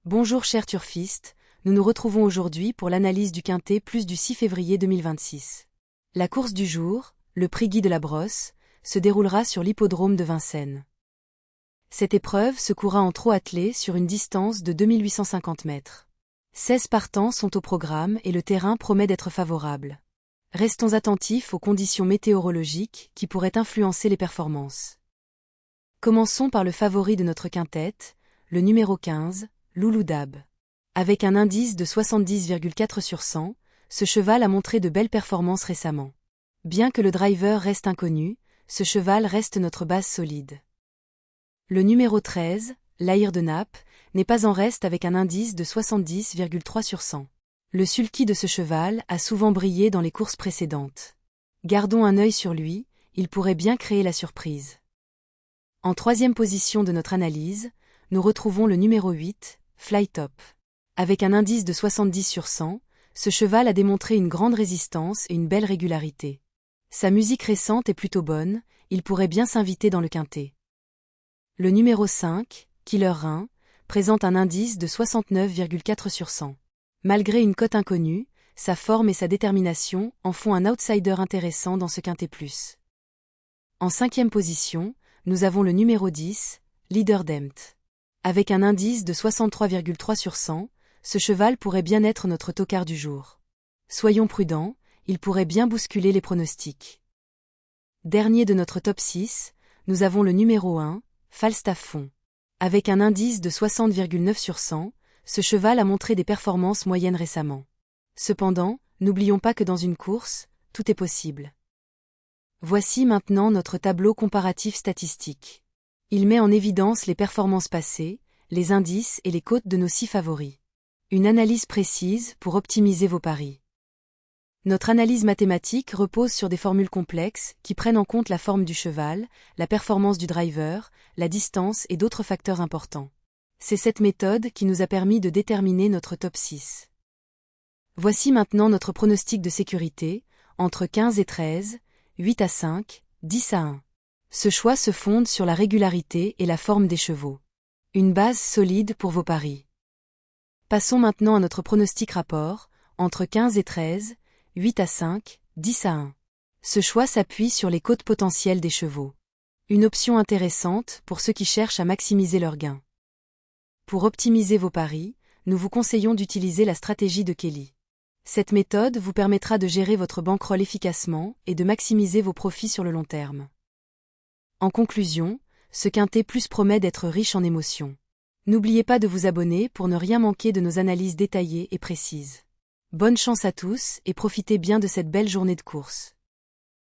Bonjour chers turfistes, nous nous retrouvons aujourd'hui pour l'analyse du Quintet plus du 6 février 2026. La course du jour, le prix Guy de la Brosse, se déroulera sur l'hippodrome de Vincennes. Cette épreuve se courra en trot attelé sur une distance de 2850 mètres. 16 partants sont au programme et le terrain promet d'être favorable. Restons attentifs aux conditions météorologiques qui pourraient influencer les performances. Commençons par le favori de notre quintette, le numéro 15, Loulou Dab. Avec un indice de 70,4 sur 100, ce cheval a montré de belles performances récemment. Bien que le driver reste inconnu, ce cheval reste notre base solide. Le numéro 13, l'Aïr de Naples, n'est pas en reste avec un indice de 70,3 sur 100. Le sulky de ce cheval a souvent brillé dans les courses précédentes. Gardons un œil sur lui, il pourrait bien créer la surprise. En troisième position de notre analyse, nous retrouvons le numéro 8, Flytop. Avec un indice de 70 sur 100, ce cheval a démontré une grande résistance et une belle régularité. Sa musique récente est plutôt bonne, il pourrait bien s'inviter dans le quintet. Le numéro 5, Killer Rhin, présente un indice de 69,4 sur 100. Malgré une cote inconnue, sa forme et sa détermination en font un outsider intéressant dans ce quintet plus. En cinquième position, nous avons le numéro 10, Leader Demt. Avec un indice de 63,3 sur 100, ce cheval pourrait bien être notre tocard du jour. Soyons prudents, il pourrait bien bousculer les pronostics. Dernier de notre top 6, nous avons le numéro 1, Falstaff Fond. Avec un indice de 60,9 sur 100, ce cheval a montré des performances moyennes récemment. Cependant, n'oublions pas que dans une course, tout est possible. Voici maintenant notre tableau comparatif statistique. Il met en évidence les performances passées, les indices et les cotes de nos 6 favoris. Une analyse précise pour optimiser vos paris. Notre analyse mathématique repose sur des formules complexes qui prennent en compte la forme du cheval, la performance du driver, la distance et d'autres facteurs importants. C'est cette méthode qui nous a permis de déterminer notre top 6. Voici maintenant notre pronostic de sécurité, entre 15 et 13, 8 à 5, 10 à 1. Ce choix se fonde sur la régularité et la forme des chevaux. Une base solide pour vos paris. Passons maintenant à notre pronostic rapport, entre 15 et 13, 8 à 5, 10 à 1. Ce choix s'appuie sur les cotes potentielles des chevaux. Une option intéressante pour ceux qui cherchent à maximiser leurs gains. Pour optimiser vos paris, nous vous conseillons d'utiliser la stratégie de Kelly. Cette méthode vous permettra de gérer votre bankroll efficacement et de maximiser vos profits sur le long terme. En conclusion, ce quintet plus promet d'être riche en émotions. N'oubliez pas de vous abonner pour ne rien manquer de nos analyses détaillées et précises. Bonne chance à tous et profitez bien de cette belle journée de course.